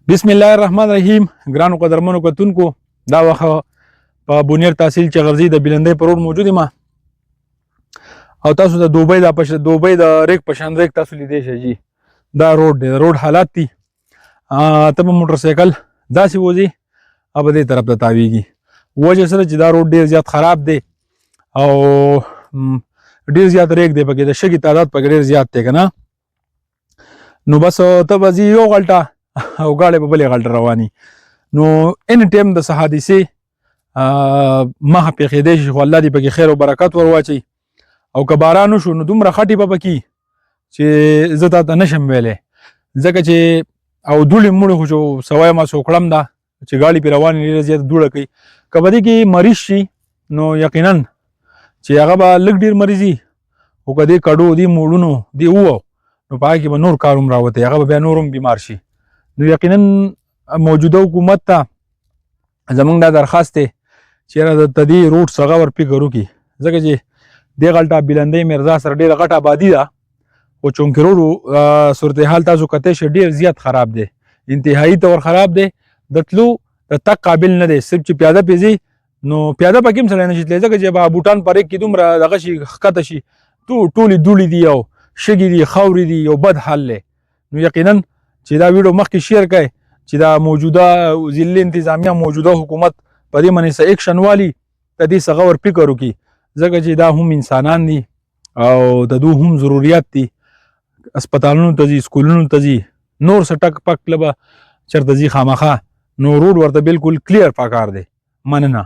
بسم الله الرحمن الرحیم. ګرانو قدرمنو کتونکو، دا وخت په بنیر تحصیل چغرزی د بلندۍ پر روډ موجود یم او تاسو د دوبۍ د ریک په شان ریک تاسو لیدی شئ جی. دا روډ دی، روډ حالات دي. ته په موټر سایکل داسې وځي او په دې طرف ته تاویږي. وجه سره چې دا روډ ډېر زیات خراب دی او ډېر زیات ریک دی، پکې د شګې تعداد پکې ډېر زیات دی که نه. نو بس ته به ځي یو غلطه او ګاډی په بلې غلطه رواني. نو ان ټایم د څه حادثې مخه پېښېدی شي، خو الله دې پکې خیر او برکت ور واچوي. او که باران وشو نو دومره خټې به پکې چې زه تا ته نشم ویلی، ځکه چې او دوړې موړې خو چې سوی ما سوکړم ده چې ګاډي پرې روانې ډېره زیاته دوړه کوي. که په دې کې مریض شي نو یقینا چې هغه به لږ ډېر مریض وي، خو که دې کډو دې موړونو دې ووو نو په هغه کې به نور کار هم راوتی، هغه به بیا نور هم بیمار شي. نو یقینا موجوده حکومت ته زمونږ دا درخواست دی چې یاره د دې روډ څخه ور فکر وکړي، ځکه چې دې غلطه بلندۍ مرزا سره ډېره غټه آبادي ده، خو چونکې روډ صورتحال تاسو کتی شئ ډېر زیات خراب دی، انتهایي طور خراب دی. د تلو د تګ قابل نه دی. صرف چې پیاده پې ځي نو پیاده پکې هم سړی نشي تللی، ځکه چې به بوټان په ریک کې دومره دغه شي ښکته شي، ټولې دوړې دي او شګې دي، خاورې دي، یو بد حال دی. نو یقینا چې دا ویډیو مخکې شیر کړئ چې دا موجوده ضلع انتظامیه موجوده حکومت په دې باندې څه ایکشن والي، د دې څخه ور فکر وکړي، ځکه چې دا هم انسانان دي او د دوی هم ضروریات دي. اسپتالونو ته ځي، سکولونو ته ځي، نور څه ټک پک به چېرته ځي خامخا، نو روډ ورته بالکل کلیر پکار دی. مننه.